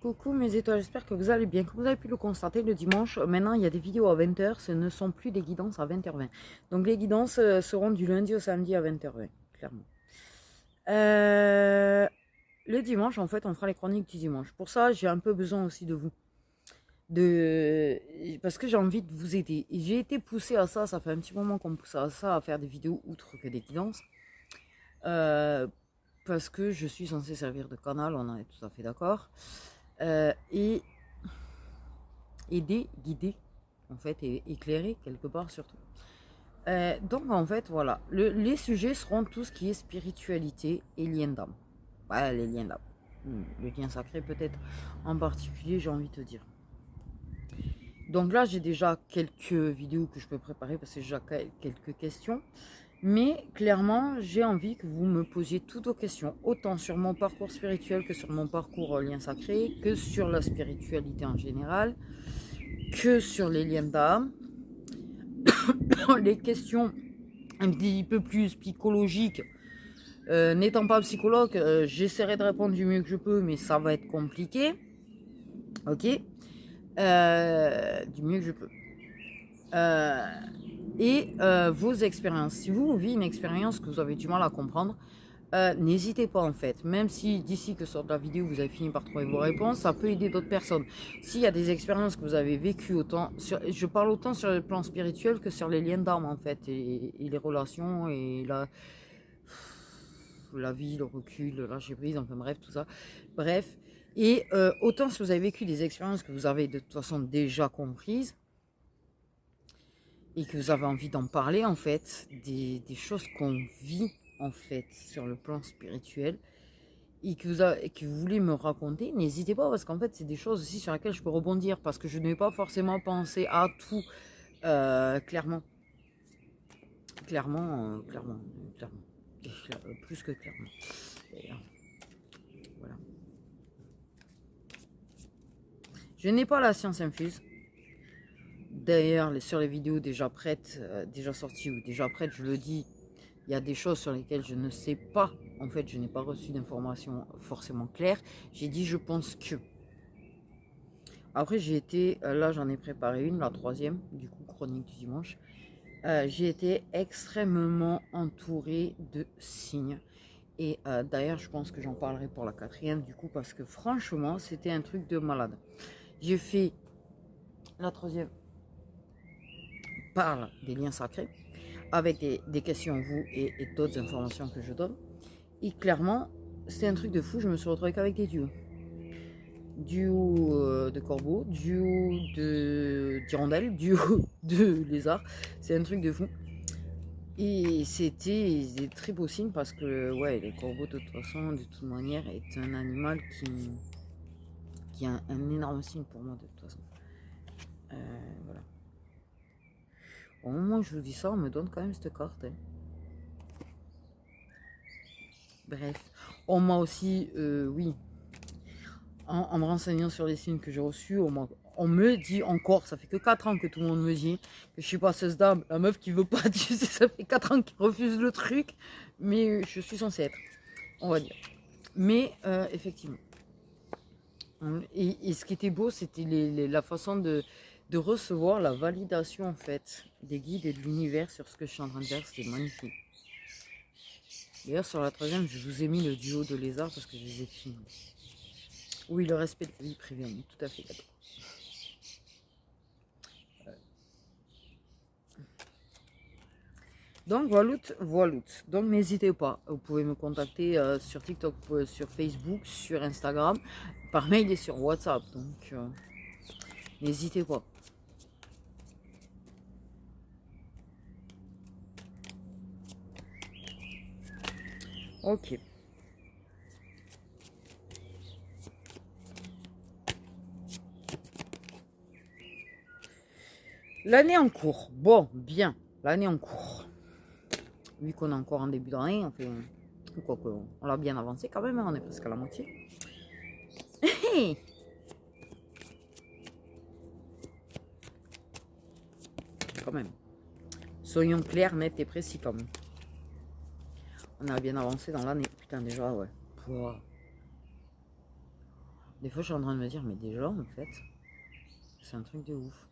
Coucou mes étoiles, j'espère que vous allez bien. Comme vous avez pu le constater, le dimanche, maintenant il y a des vidéos à 20h, ce ne sont plus des guidances à 20h20. Donc les guidances seront du lundi au samedi à 20h20, clairement. Le dimanche, en fait, on fera les chroniques du dimanche. Pour ça, j'ai un peu besoin aussi de vous. Parce que j'ai envie de vous aider. Et j'ai été poussée à ça, ça fait un petit moment qu'on me pousse à ça, à faire des vidéos outre que des guidances. Parce que je suis censée servir de canal, on en est tout à fait d'accord. Et aider, guider, en fait, et éclairer quelque part surtout. Donc en fait, voilà, les sujets seront tout ce qui est spiritualité et lien d'âme. Ouais, les liens d'âme. Le lien sacré peut-être en particulier, j'ai envie de te dire. Donc là, j'ai déjà quelques vidéos que je peux préparer parce que j'ai déjà quelques questions. Mais clairement, j'ai envie que vous me posiez toutes vos questions, autant sur mon parcours spirituel que sur mon parcours lien sacré, que sur la spiritualité en général, que sur les liens d'âme. Les questions un petit peu plus psychologiques, n'étant pas psychologue, j'essaierai de répondre du mieux que je peux, mais ça va être compliqué. Ok, du mieux que je peux. Et vos expériences. Si vous vivez une expérience que vous avez du mal à comprendre, n'hésitez pas en fait. Même si d'ici que sort la vidéo, vous avez fini par trouver vos réponses, ça peut aider d'autres personnes. S'il y a des expériences que vous avez vécues autant, je parle autant sur le plan spirituel que sur les liens d'âme en fait, et les relations et la vie, le recul, le lâcher prise, enfin bref, tout ça. Bref. Et autant si vous avez vécu des expériences que vous avez de toute façon déjà comprises, et que vous avez envie d'en parler en fait, des choses qu'on vit en fait sur le plan spirituel et que vous voulez me raconter, n'hésitez pas parce qu'en fait c'est des choses aussi sur lesquelles je peux rebondir parce que je n'ai pas forcément pensé à tout clairement. Clairement, plus que clairement. Et, voilà. Je n'ai pas la science infuse. D'ailleurs, sur les vidéos déjà prêtes, déjà sorties ou déjà prêtes, je le dis, il y a des choses sur lesquelles je ne sais pas. En fait, je n'ai pas reçu d'informations forcément claires. J'ai dit, je pense que. Après, j'ai été, là j'en ai préparé une, la troisième, du coup, chronique du dimanche. J'ai été extrêmement entourée de signes. Et d'ailleurs, je pense que j'en parlerai pour la quatrième, du coup, parce que franchement, c'était un truc de malade. J'ai fait la troisième, parle des liens sacrés, avec des questions, vous, et d'autres informations que je donne. Et clairement, c'était un truc de fou, je me suis retrouvée qu'avec des duos. Duo de corbeaux, duo de hirondelles, duo de lézards. C'est un truc de fou. Et c'était très beau signe parce que ouais, les corbeaux de toute façon, de toute manière, est un animal qui a un énorme signe pour moi de toute façon. Voilà. Au moment où je vous dis ça, on me donne quand même cette carte. Hein. Bref, on m'a aussi, oui, en me renseignant sur les signes que j'ai reçus, on me dit encore, ça fait que 4 ans que tout le monde me dit que je suis passeuse d'âme, la meuf qui veut pas, tu sais, ça fait 4 ans qu'il refuse le truc, mais je suis censée être, on va dire. Mais effectivement. Et ce qui était beau, c'était la façon de recevoir la validation en fait des guides et de l'univers sur ce que je suis en train de faire, c'était magnifique. D'ailleurs, sur la troisième, je vous ai mis le duo de lézards parce que je les ai filmés. Oui, le respect de la vie privée, on est tout à fait d'accord. Donc voilà. Donc n'hésitez pas, vous pouvez me contacter sur TikTok, sur Facebook, sur Instagram, par mail et sur WhatsApp. Donc n'hésitez pas. Ok. L'année en cours. Bon, bien. L'année en cours. Vu qu'on est encore en début d'année, on l'a bien avancé quand même, hein, on est presque à la moitié. Quand même. Soyons clairs, nets et précis quand même. On a bien avancé dans l'année. Putain, déjà, ouais. Pouah. Des fois, je suis en train de me dire, mais déjà, en fait, c'est un truc de ouf.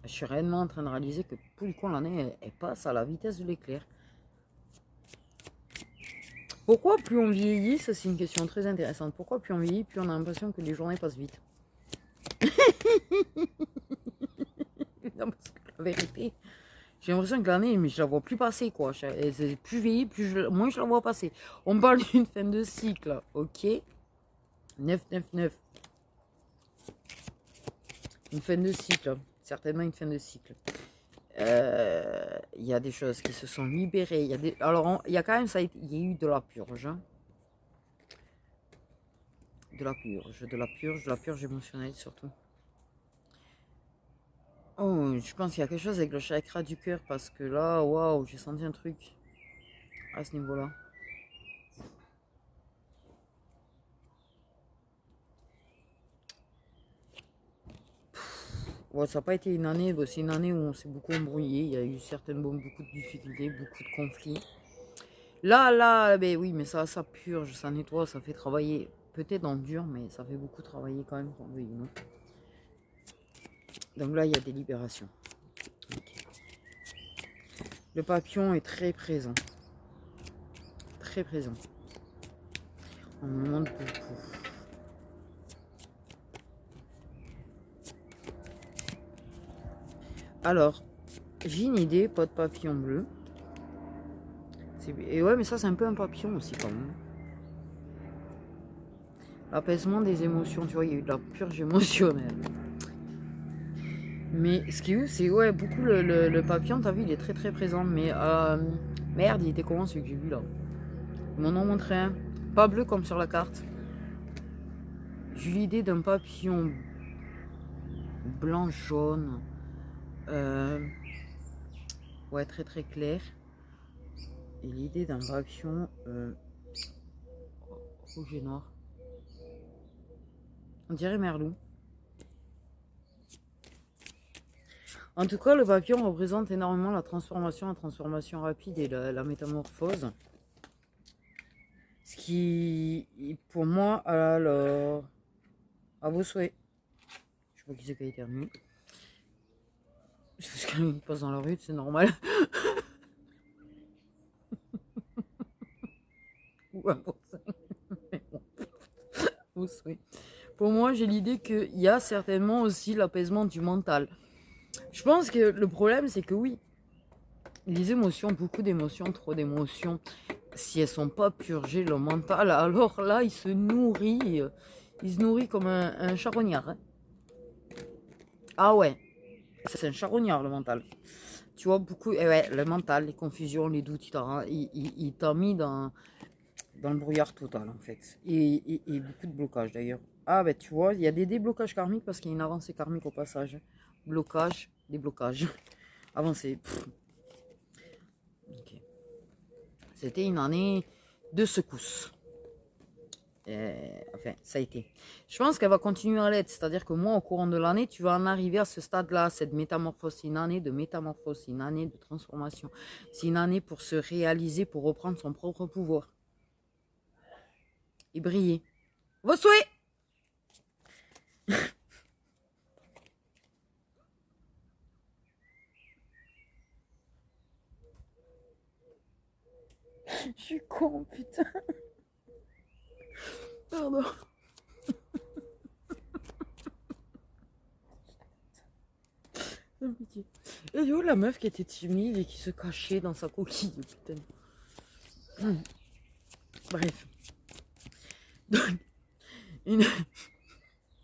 Je suis réellement en train de réaliser que plus con l'année, elle passe à la vitesse de l'éclair. Pourquoi plus on vieillit, ça c'est une question très intéressante. Pourquoi plus on vieillit, plus on a l'impression que les journées passent vite? Non, parce que la vérité, j'ai l'impression que l'année, mais je la vois plus passer, quoi. Plus je vieillis, moins je la vois passer. On parle d'une fin de cycle, ok? 9, 9, 9. Une fin de cycle, certainement une fin de cycle. Il y a des choses qui se sont libérées. Alors, il y a quand même, il y a eu de la purge. Hein. De la purge émotionnelle surtout. Oh, je pense qu'il y a quelque chose avec le chakra du cœur parce que là, waouh, j'ai senti un truc à ce niveau-là. Ouais, ça n'a pas été une année, c'est une année où on s'est beaucoup embrouillé. Il y a eu certainement beaucoup de difficultés, beaucoup de conflits. Là, ben oui, mais ça purge, ça nettoie, ça fait travailler. Peut-être en dur, mais ça fait beaucoup travailler quand même. Oui, non. Donc là, il y a des libérations. Okay. Le papillon est très présent. Très présent. On me demande beaucoup. Alors, j'ai une idée, pas de papillon bleu. Et ouais, mais ça, c'est un peu un papillon aussi, quand même. L'apaisement des émotions, tu vois, il y a eu de la purge émotionnelle. Mais ce qui est ouf, c'est ouais, beaucoup le papillon, t'as vu, il est très très présent. Mais merde, il était comment celui que j'ai vu là? Ils m'en ont montré un. Pas bleu comme sur la carte. J'ai eu l'idée d'un papillon blanc-jaune. Ouais, très très clair. Et l'idée d'un papillon rouge et noir. On dirait merlot. En tout cas, le papillon représente énormément la transformation rapide et la métamorphose. Ce qui, pour moi, alors, à vos souhaits. Je sais pas qui c'est qui a éternué. Parce qu'il passe dans la rue, c'est normal. Ou à vos souhaits. Pour moi, j'ai l'idée qu'il y a certainement aussi l'apaisement du mental. Je pense que le problème, c'est que oui, les émotions, beaucoup d'émotions, trop d'émotions, si elles sont pas purgées, le mental, alors là, il se nourrit comme un charognard. Hein. Ah ouais, c'est un charognard, le mental. Tu vois, beaucoup, ouais, le mental, les confusions, les doutes, il t'a mis dans le brouillard total, en fait. Et beaucoup de blocages, d'ailleurs. Ah, ben, tu vois, il y a des déblocages karmiques parce qu'il y a une avancée karmique au passage. Blocage, déblocage. Avancée. Okay. C'était une année de secousses. Enfin, ça a été. Je pense qu'elle va continuer à l'être. C'est-à-dire que moi, au courant de l'année, tu vas en arriver à ce stade-là, cette métamorphose. C'est une année de métamorphose, c'est une année de transformation. C'est une année pour se réaliser, pour reprendre son propre pouvoir. Et briller. Vos souhaits! Je suis con, putain. Pardon. Et yo, la meuf qui était timide et qui se cachait dans sa coquille, putain. Bref. Donc,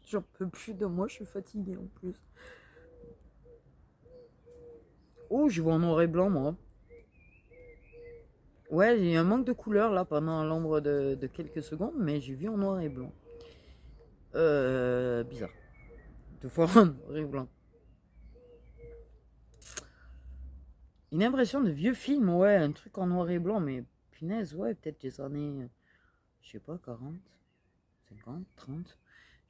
j'en peux plus de moi, je suis fatiguée en plus. Oh, je vois en noir et blanc, moi. Ouais, j'ai eu un manque de couleur là pendant l'ombre de quelques secondes, mais j'ai vu en noir et blanc. Bizarre. Deux fois en noir et blanc. Une impression de vieux film, ouais, un truc en noir et blanc, mais punaise, ouais, peut-être des années, je sais pas, 40, 50, 30,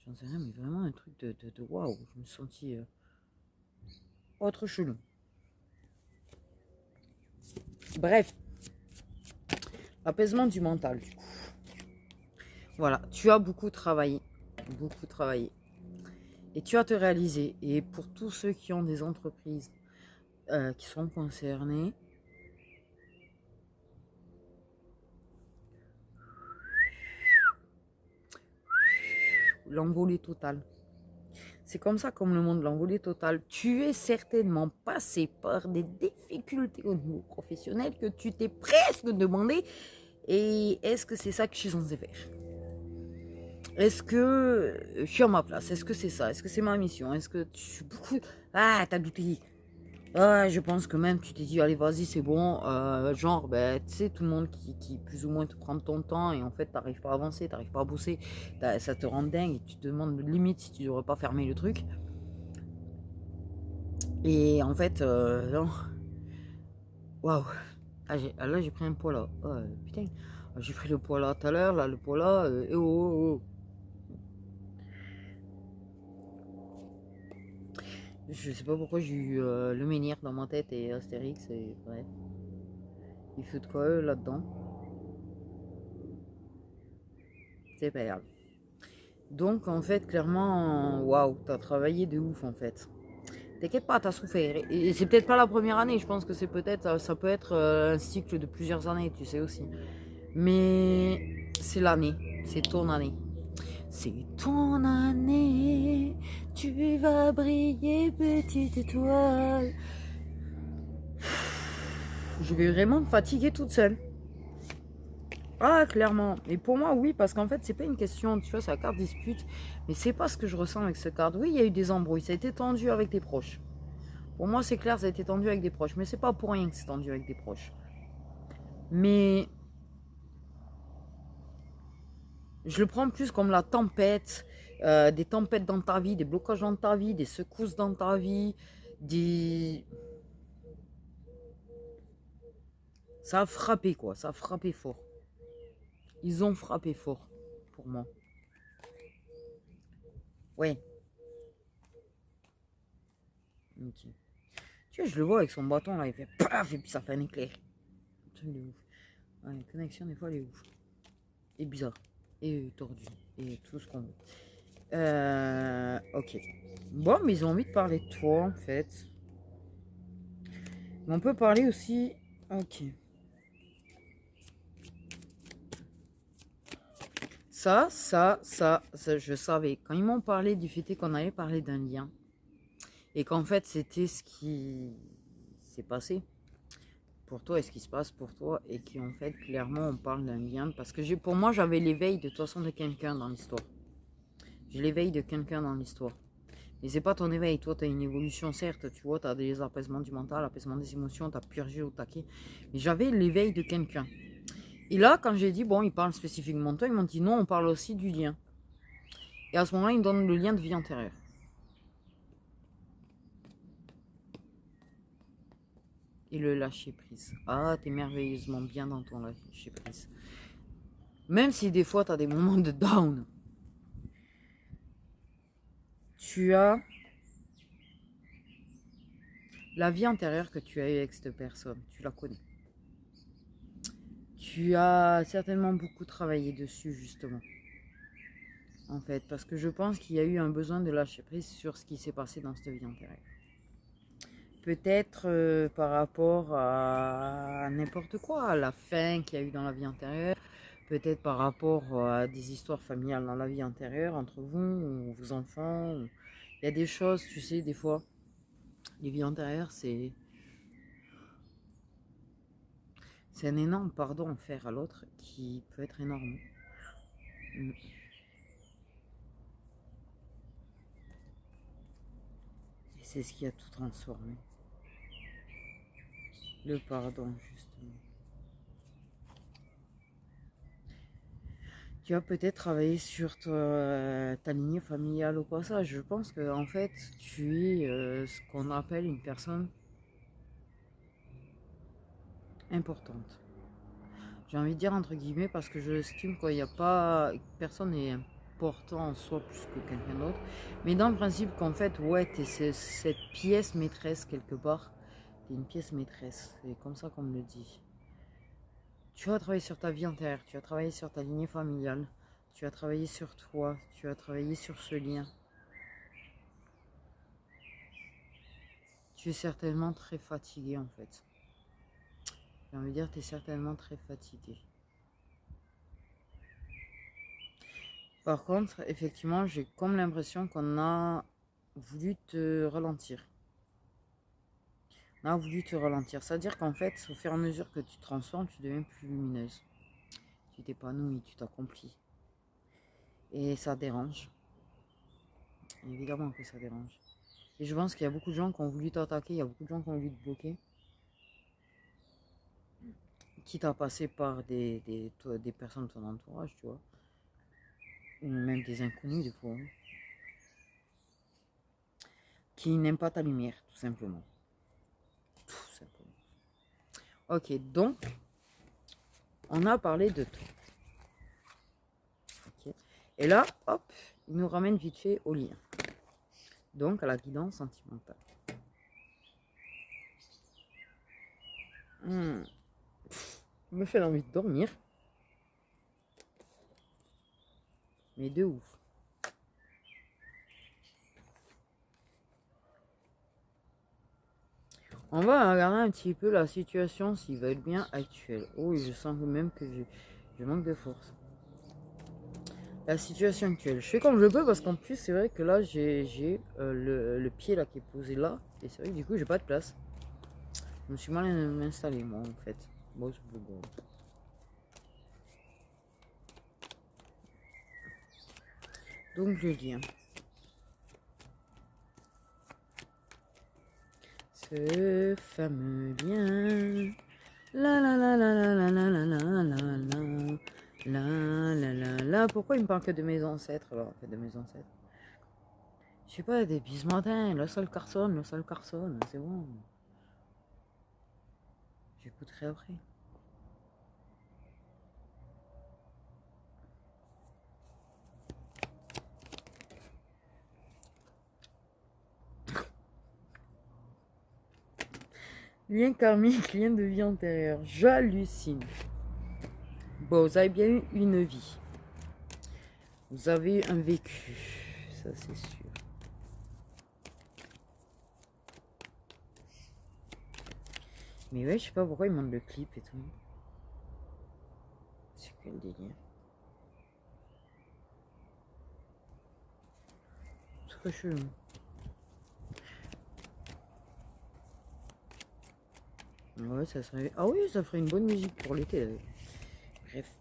j'en sais rien, mais vraiment un truc de waouh, je me suis senti autre chelou. Bref, apaisement du mental, du coup. Voilà, tu as beaucoup travaillé. beaucoup travailler. Et tu vas te réaliser. Et pour tous ceux qui ont des entreprises qui sont concernés, l'envolée totale. C'est comme ça, comme le monde, l'envolée totale. Tu es certainement passé par des difficultés au niveau professionnel que tu t'es presque demandé. Et est-ce que c'est ça que je suis censée faire? Est-ce que je suis à ma place? Est-ce que c'est ça? Est-ce que c'est ma mission? Est-ce que tu... Ah, t'as douté. Ah, je pense que même tu t'es dit, allez, vas-y, c'est bon. Genre, ben, tu sais, tout le monde qui plus ou moins te prend ton temps et en fait, t'arrives pas à avancer, t'arrives pas à bosser. Ça te rend dingue et tu te demandes limite si tu devrais pas fermer le truc. Et en fait, non. Waouh. Là, j'ai pris un poids là. Oh, putain. J'ai pris le poids là tout à l'heure, là, le poids là. Oh, oh, oh. Je sais pas pourquoi j'ai eu le menhir dans ma tête et Astérix et bref. Ils foutent quoi eux là-dedans? C'est pas grave. Donc en fait clairement, waouh, t'as travaillé de ouf en fait. T'inquiète pas, t'as souffert. Et c'est peut-être pas la première année, je pense que c'est peut-être, ça peut être un cycle de plusieurs années, tu sais aussi. Mais c'est l'année, c'est ton année. C'est ton année, tu vas briller petite étoile. Je vais vraiment me fatiguer toute seule. Ah, clairement. Et pour moi, oui, parce qu'en fait, c'est pas une question, tu vois, c'est la carte dispute, mais c'est pas ce que je ressens avec cette carte. Oui, il y a eu des embrouilles, ça a été tendu avec des proches. Pour moi, c'est clair, ça a été tendu avec des proches, mais c'est pas pour rien que c'est tendu avec des proches. Mais je le prends plus comme la tempête, des tempêtes dans ta vie, des blocages dans ta vie, des secousses dans ta vie, des... Ça a frappé, quoi, ça a frappé fort. Ils ont frappé fort, pour moi. Ouais. Ok. Tu vois, je le vois avec son bâton là, il fait paf et puis ça fait un éclair. Un truc de ouf. Ouais, la connexion des fois elle est ouf. Et bizarre. Et tordue. Et tout ce qu'on veut. Ok. Bon, mais ils ont envie de parler de toi en fait. Mais on peut parler aussi. Ok. Ça, je savais. Quand ils m'ont parlé du fait qu'on allait parler d'un lien. Et qu'en fait, c'était ce qui s'est passé pour toi et ce qui se passe pour toi. Et qu'en fait, clairement, on parle d'un lien. Parce que pour moi, j'avais l'éveil de toute façon de quelqu'un dans l'histoire. J'ai l'éveil de quelqu'un dans l'histoire. Mais c'est pas ton éveil. Toi, tu as une évolution, certes. Tu vois, tu as des apaisements du mental, apaisement des émotions, tu as purgé au taquet. Mais j'avais l'éveil de quelqu'un. Et là, quand j'ai dit, bon, ils parlent spécifiquement de toi, ils m'ont dit non, on parle aussi du lien. Et à ce moment-là, ils me donnent le lien de vie antérieure. Et le lâcher prise. Ah, t'es merveilleusement bien dans ton lâcher prise. Même si des fois, tu as des moments de down. Tu as la vie antérieure que tu as eue avec cette personne. Tu la connais. Tu as certainement beaucoup travaillé dessus, justement. En fait, parce que je pense qu'il y a eu un besoin de lâcher prise sur ce qui s'est passé dans cette vie antérieure. Peut-être par rapport à n'importe quoi, à la faim qu'il y a eu dans la vie antérieure, peut-être par rapport à des histoires familiales dans la vie antérieure, entre vous ou vos enfants. Il y a des choses, tu sais, des fois, les vies antérieures, c'est un énorme pardon à faire à l'autre qui peut être énorme. Et c'est ce qui a tout transformé. Le pardon, justement. Tu vas peut-être travailler sur ta lignée familiale au passage. Je pense que en fait, tu es ce qu'on appelle une personne importante. J'ai envie de dire entre guillemets parce que je estime qu'il n'y a pas... Personne n'est important en soi plus que quelqu'un d'autre. Mais dans le principe qu'en fait, ouais, tu es cette pièce maîtresse quelque part. Tu es une pièce maîtresse. C'est comme ça qu'on me le dit. Tu vas travailler sur ta vie antérieure. Tu vas travailler sur ta lignée familiale. Tu as travaillé sur toi, tu as travaillé sur ce lien. Tu es certainement très fatigué en fait. J'ai envie de dire, tu es certainement très fatigué. Par contre, effectivement, j'ai comme l'impression qu'on a voulu te ralentir. On a voulu te ralentir. C'est-à-dire qu'en fait, au fur et à mesure que tu te transformes, tu deviens plus lumineuse. Tu t'épanouis, tu t'accomplis. Et ça dérange. Évidemment que ça dérange. Et je pense qu'il y a beaucoup de gens qui ont voulu t'attaquer, il y a beaucoup de gens qui ont voulu te bloquer. Quitte à passer par des personnes de ton entourage, tu vois. Ou même des inconnus, des fois. Hein, qui n'aiment pas ta lumière, tout simplement. Tout simplement. Ok, donc, on a parlé de tout. Okay. Et là, hop, il nous ramène vite fait au lien. Donc, à la guidance sentimentale. Me fait envie de dormir. Mais de ouf. On va regarder un petit peu la situation s'il va être bien actuelle. Oh, je sens même que je manque de force. La situation actuelle. Je fais comme je peux parce qu'en plus, c'est vrai que là, j'ai le pied là qui est posé là. Et c'est vrai que du coup, j'ai pas de place. Je me suis mal installé, moi, en fait. Bon, c'est plus bon. Donc, le lien. Ce fameux lien. La la la la la la la la la la la. La la la la. Pourquoi il me parle que de mes ancêtres alors, en fait, de mes ancêtres? Je sais pas, des bismatins, le sol carson, c'est bon. J'écouterai après. Lien karmique, lien de vie antérieure. J'hallucine. Bon, vous avez bien eu une vie. Vous avez eu un vécu. Ça, c'est sûr. Mais ouais, je sais pas pourquoi il montre le clip et tout. C'est quel délire. C'est très chelou. Ouais, ça serait... Ah oui, ça ferait une bonne musique pour l'été. Bref.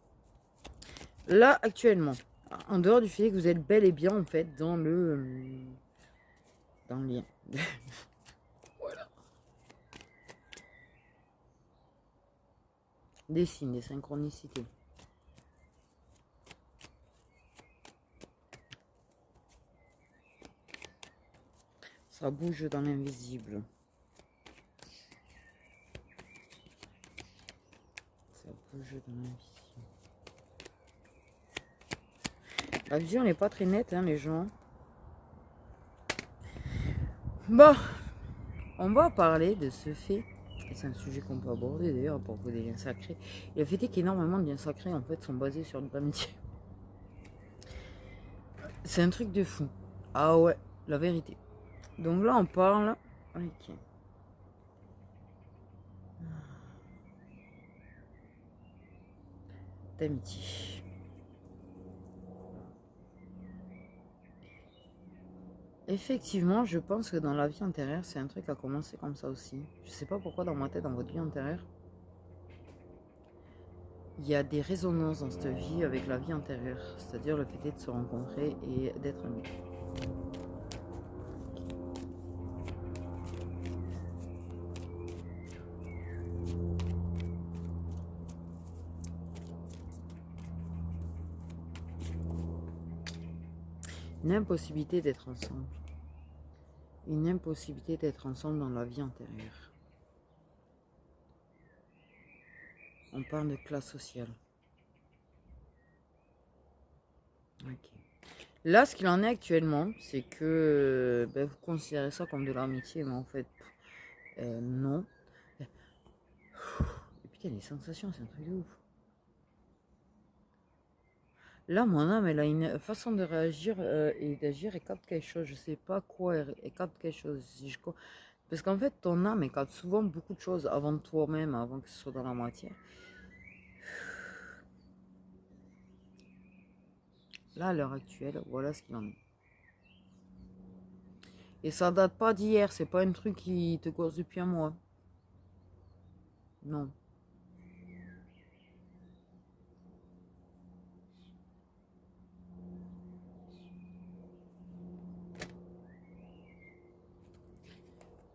Là, actuellement, en dehors du fait que vous êtes bel et bien, en fait, dans le lien. Voilà. Des signes, des synchronicités. Ça bouge dans l'invisible. Ça bouge dans l'invisible. La vision n'est pas très nette, hein, les gens. Bon, on va parler de ce fait, et c'est un sujet qu'on peut aborder d'ailleurs à propos des liens sacrés. Le fait est qu'énormément de liens sacrés en fait sont basés sur notre amitié. C'est un truc de fou. Ah ouais, la vérité. Donc là on parle ok, d'amitié. Effectivement, je pense que dans la vie antérieure, c'est un truc à commencer comme ça aussi. Je sais pas pourquoi dans ma tête, dans votre vie antérieure, il y a des résonances dans cette vie avec la vie antérieure. C'est-à-dire le fait de se rencontrer et d'être amis. Une impossibilité d'être ensemble. Une impossibilité d'être ensemble dans la vie antérieure. On parle de classe sociale. Ok. Là, ce qu'il en est actuellement, c'est que ben, vous considérez ça comme de l'amitié, mais en fait, non. Et putain, les sensations, c'est un truc de ouf. Là, mon âme, elle a une façon de réagir et d'agir. Elle capte quelque chose. Je sais pas quoi. Elle capte quelque chose. Si je Parce qu'en fait, ton âme, elle capte souvent beaucoup de choses avant toi-même, avant que ce soit dans la matière. Là, à l'heure actuelle, voilà ce qu'il en est. Et ça date pas d'hier. C'est pas un truc qui te cause depuis un mois. Non.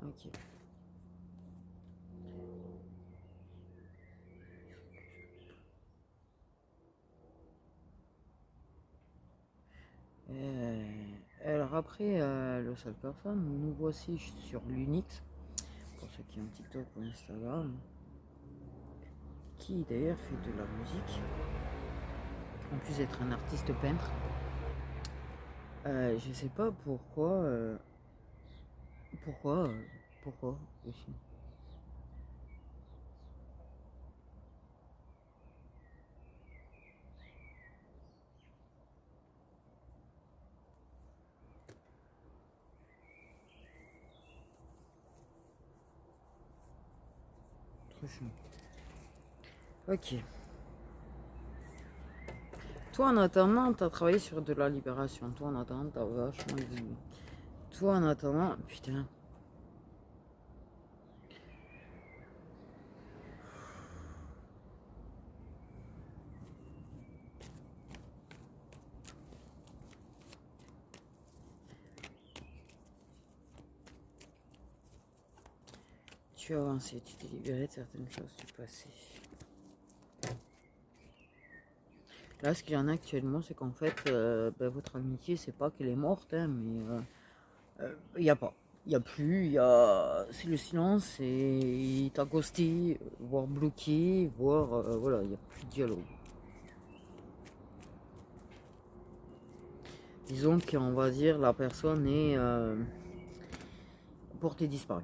Ok. Alors après, le seul personne, nous voici sur l'Unix, pour ceux qui ont TikTok ou Instagram, qui d'ailleurs fait de la musique, en plus d'être un artiste peintre. Je sais pas pourquoi, pourquoi aussi. Trop chiant. Ok. Toi en attendant, t'as travaillé sur de la libération. Toi en attendant, t'as vachement évolué. Toi en attendant, putain. Tu as avancé, tu t'es libéré de certaines choses du passé. Là, ce qu'il y en a actuellement, c'est qu'en fait, votre amitié, c'est pas qu'elle est morte, hein, mais il n'y a pas. Il n'y a plus, c'est le silence et il t'a ghosté, voire bloqué, voire voilà, il n'y a plus de dialogue. Disons qu'on va dire la personne est portée disparue.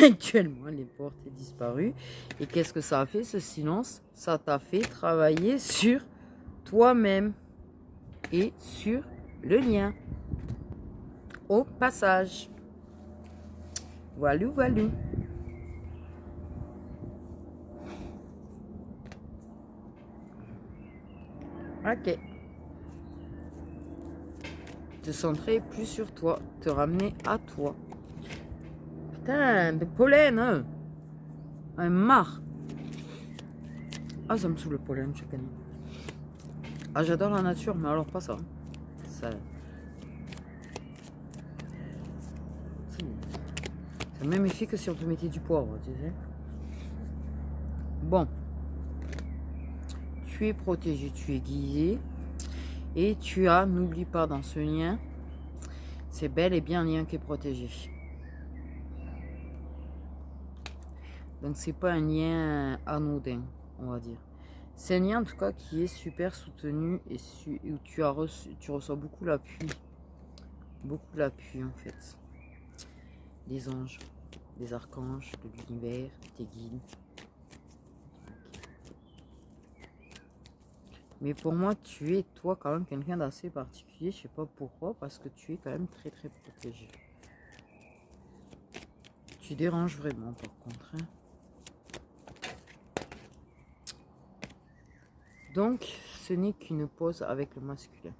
Actuellement, elle est portée disparue. Et qu'est-ce que ça a fait ce silence? Ça t'a fait travailler sur toi-même et sur le lien. Au passage. Voilà, voilà. Ok. Te centrer plus sur toi, te ramener à toi. Putain, de pollen, hein. Un marre. Ah, ça me saoule le pollen chaque année. Ah, j'adore la nature, mais alors pas ça. Ça a le même effet que si on te mettait du poivre, tu sais. Bon. Tu es protégé, tu es guidé. Et tu as, n'oublie pas dans ce lien, c'est bel et bien un lien qui est protégé. Donc c'est pas un lien anodin, on va dire. C'est un lien en tout cas qui est super soutenu et où tu reçois beaucoup l'appui. Beaucoup l'appui en fait. Des anges, des archanges, de l'univers, tes guides. Mais pour moi, tu es toi quand même quelqu'un d'assez particulier. Je sais pas pourquoi, parce que tu es quand même très très protégé. Tu déranges vraiment par contre. Hein. Donc, ce n'est qu'une pause avec le masculin.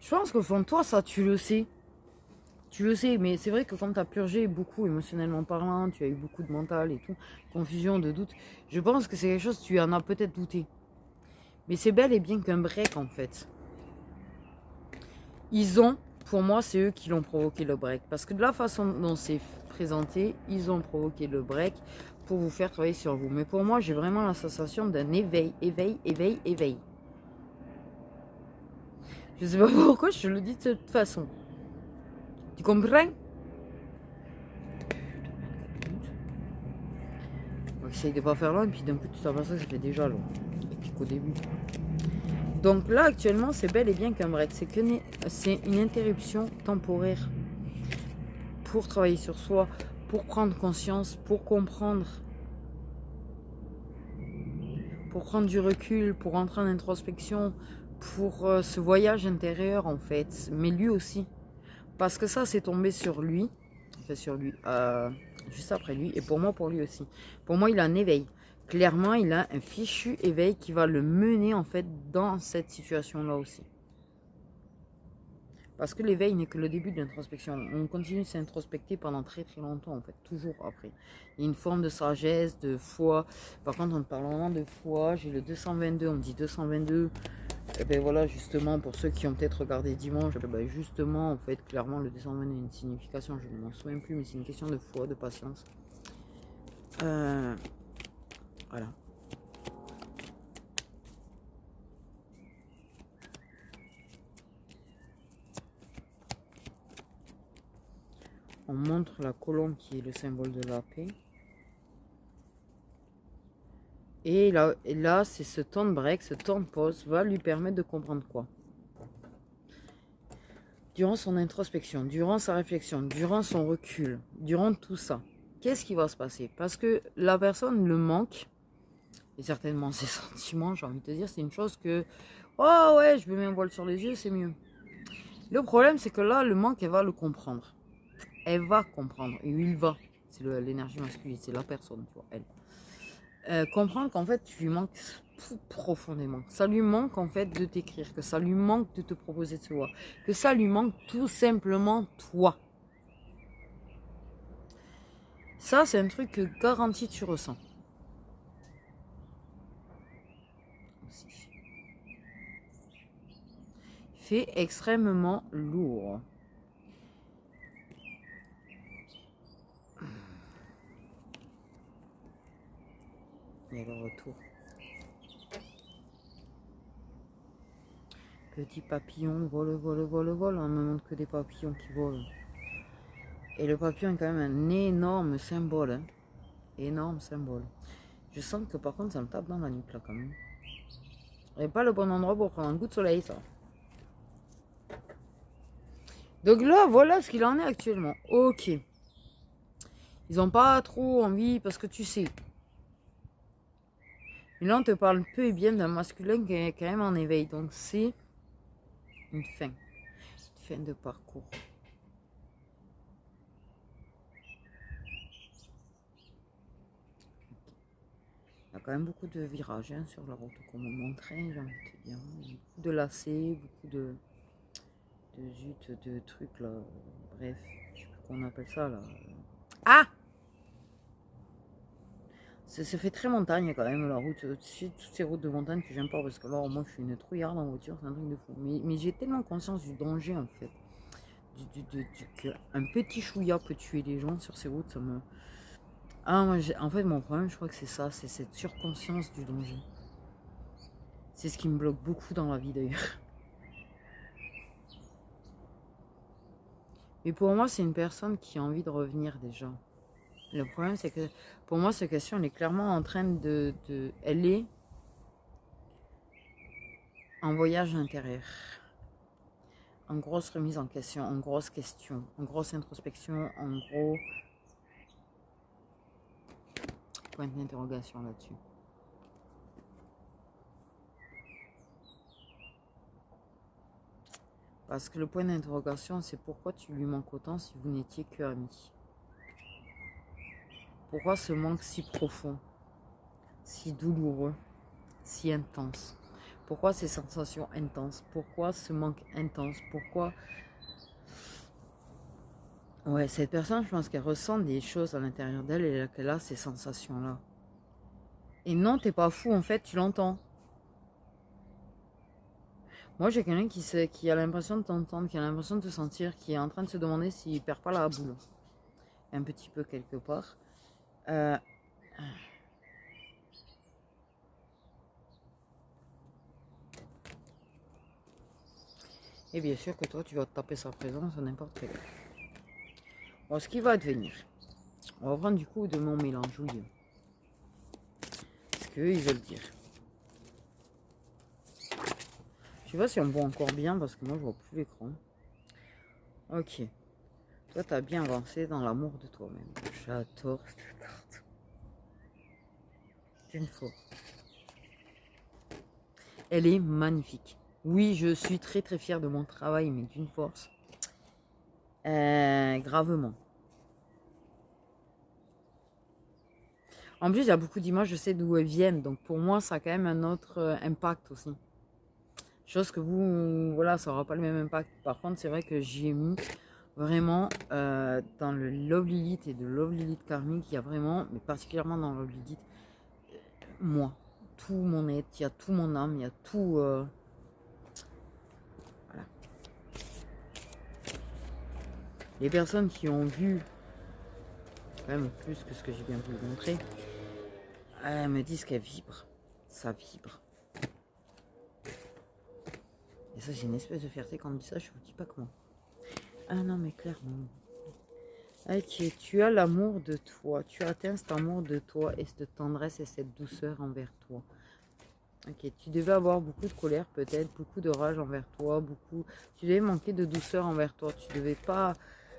Je pense qu'au fond de toi, ça, tu le sais. Tu le sais, mais c'est vrai que quand tu as purgé beaucoup émotionnellement parlant, tu as eu beaucoup de mental et tout, confusion, de doute, je pense que c'est quelque chose, tu en as peut-être douté. Mais c'est bel et bien qu'un break en fait. Pour moi, c'est eux qui l'ont provoqué le break. Parce que de la façon dont c'est présenté, ils ont provoqué le break pour vous faire travailler sur vous. Mais pour moi, j'ai vraiment la sensation d'un éveil. Je sais pas pourquoi je le dis de cette façon. Tu comprends? On essaye de pas faire long, et puis d'un coup, tu t'aperçois que ça fait déjà long. Et puis qu'au début. Donc là, actuellement, c'est bel et bien qu'un break. C'est une interruption temporaire pour travailler sur soi, pour prendre conscience, pour comprendre pour prendre du recul, pour entrer en introspection, pour ce voyage intérieur en fait, mais lui aussi. Parce que ça, c'est tombé sur lui, enfin sur lui, juste après lui, et pour moi, pour lui aussi. Pour moi, il a un éveil. Clairement, il a un fichu éveil qui va le mener en fait dans cette situation-là aussi. Parce que l'éveil n'est que le début de l'introspection. On continue de s'introspecter pendant très très longtemps, en fait, toujours après. Il y a une forme de sagesse, de foi. Par contre, on parle vraiment de foi. J'ai le 222, on me dit 222. Et ben voilà, justement, pour ceux qui ont peut-être regardé dimanche, ben justement, en fait, clairement, le 222 a une signification. Je ne m'en souviens plus, mais c'est une question de foi, de patience. Voilà. On montre la colombe qui est le symbole de la paix. Et là c'est ce temps de break, ce temps de pause va lui permettre de comprendre quoi? Durant son introspection, durant sa réflexion, durant son recul, durant tout ça, qu'est-ce qui va se passer? Parce que la personne le manque, et certainement ses sentiments, j'ai envie de te dire, c'est une chose que, oh ouais, je me mets un voile sur les yeux, c'est mieux. Le problème, c'est que là, le manque, elle va le comprendre. Elle va comprendre, et il va. C'est l'énergie masculine, c'est la personne, tu vois, elle. Comprendre qu'en fait tu lui manques profondément, ça lui manque en fait de t'écrire, que ça lui manque de te proposer de se voir, que ça lui manque tout simplement toi. Ça c'est un truc que garanti tu ressens. Aussi. Il fait extrêmement lourd. Et le retour. Petit papillon, vole, vole, vole, vole. On me montre que des papillons qui volent. Et le papillon est quand même un énorme symbole. Hein. Énorme symbole. Je sens que par contre ça me tape dans la nuque là quand même. Et pas le bon endroit pour prendre un coup de soleil ça. Donc là, voilà ce qu'il en est actuellement. Ok. Ils n'ont pas trop envie parce que tu sais. Et là, on te parle peu et bien d'un masculin qui est quand même en éveil. Donc c'est une fin. Une fin de parcours. Il y a quand même beaucoup de virages hein, sur la route qu'on me montrait, j'ai envie de te dire. Beaucoup de lacets, beaucoup de zut, de trucs là. Bref, je sais plus qu'on appelle ça là. Ah! Ça fait très montagne quand même la route. Toutes ces routes de montagne que j'aime pas parce que là, moi, je suis une trouillarde en voiture, c'est un truc de fou. Mais j'ai tellement conscience du danger en fait. Un petit chouïa peut tuer les gens sur ces routes, ça me. Ah, moi, en fait, mon problème, je crois que c'est ça, c'est cette surconscience du danger. C'est ce qui me bloque beaucoup dans la vie d'ailleurs. Mais pour moi, c'est une personne qui a envie de revenir déjà. Le problème, c'est que pour moi, cette question, elle est clairement en train elle est en voyage intérieur. En grosse remise en question, en grosse question, en grosse introspection, en gros point d'interrogation là-dessus. Parce que le point d'interrogation, c'est pourquoi tu lui manques autant si vous n'étiez que amis. Pourquoi ce manque si profond, si douloureux, si intense? Pourquoi ces sensations intenses? Pourquoi ce manque intense? Pourquoi... Ouais, cette personne, je pense qu'elle ressent des choses à l'intérieur d'elle et qu'elle a ces sensations-là. Et non, t'es pas fou, en fait, tu l'entends. Moi, j'ai quelqu'un qui a l'impression de t'entendre, qui a l'impression de te sentir, qui est en train de se demander s'il perd pas la boule. Un petit peu quelque part. Et bien sûr que toi, tu vas te taper sa présence à n'importe quelle heure. Bon, ce qui va advenir, on va prendre du coup de mon mélange, oui. Ce qu'eux, ils veulent dire. Je sais pas si on voit encore bien parce que moi, je vois plus l'écran. Ok. Toi, tu as bien avancé dans l'amour de toi-même. J'adore cette carte. C'est une fois. elle est magnifique. Oui, je suis très très fière de mon travail, mais d'une force. Gravement. En plus, il y a beaucoup d'images, je sais d'où elles viennent. Donc pour moi, ça a quand même un autre impact aussi. Chose que vous, voilà, ça n'aura pas le même impact. Par contre, c'est vrai que j'ai mis vraiment dans le Love Lilith et de Love Lilith karmique, il y a vraiment, mais particulièrement dans Love Lilith, moi. Tout mon être, il y a tout mon âme, il y a tout... voilà. Les personnes qui ont vu, quand même plus que ce que j'ai bien pu vous montrer, elles me disent qu'elles vibrent. Ça vibre. Et ça, j'ai une espèce de fierté quand on me dit ça, je vous dis pas comment. Ah non, mais clairement. Ok, tu as l'amour de toi. Tu atteins cet amour de toi et cette tendresse et cette douceur envers toi. Ok, tu devais avoir beaucoup de colère peut-être, beaucoup de rage envers toi, beaucoup... Tu devais manquer de douceur envers toi. Tu devais pas...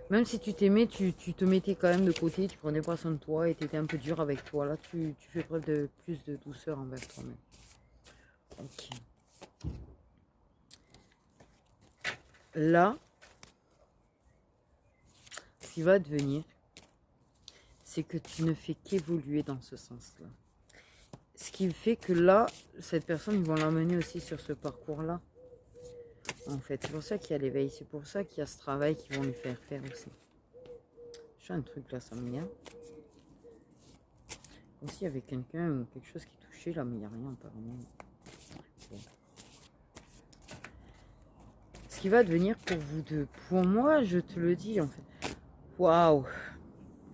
Même si tu t'aimais, tu te mettais quand même de côté, tu prenais pas soin de toi et tu étais un peu dur avec toi. Là, tu fais preuve de plus de douceur envers toi-même. Ok. Là, ce qui va devenir, c'est que tu ne fais qu'évoluer dans ce sens-là. Ce qui fait que là, cette personne, ils vont l'emmener aussi sur ce parcours-là. En fait, c'est pour ça qu'il y a l'éveil, c'est pour ça qu'il y a ce travail qu'ils vont lui faire faire aussi. Je fais un truc là, ça m'énerve. Comme s'il y avait quelqu'un ou quelque chose qui touchait là, mais il n'y a rien apparemment. Bon. Ce qui va devenir pour vous deux, pour moi, je te le dis en fait. Waouh!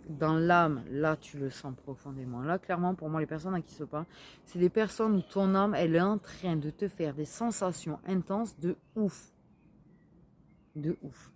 Dans l'âme, là tu le sens profondément. Là, clairement, pour moi, les personnes à qui se parle, c'est des personnes où ton âme, elle est en train de te faire des sensations intenses de ouf. De ouf.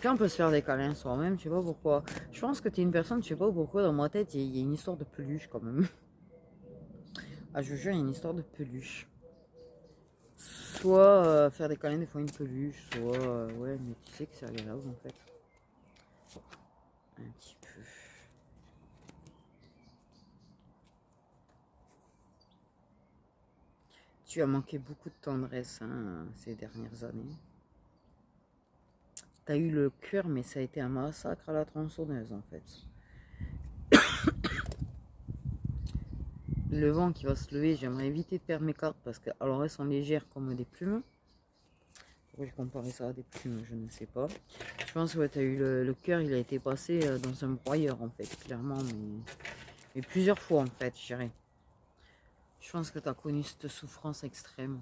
Quand on peut se faire des câlins soi-même, je sais pas pourquoi. Je pense que tu es une personne, je sais pas pourquoi, dans ma tête, il y a une histoire de peluche quand même. Ah, je vous jure, il y a une histoire de peluche. Soit faire des câlins, des fois une peluche, soit... ouais, mais tu sais que c'est agréable en fait. Un petit peu. Tu as manqué beaucoup de tendresse hein, ces dernières années. Tu as eu le cœur, mais ça a été un massacre à la tronçonneuse en fait. Le vent qui va se lever, j'aimerais éviter de perdre mes cartes parce que, alors elles sont légères comme des plumes. Pourquoi j'ai comparé ça à des plumes, je ne sais pas. Je pense que tu as eu le cœur, il a été passé dans un broyeur en fait, clairement, mais plusieurs fois en fait, je dirais. Je pense que tu as connu cette souffrance extrême.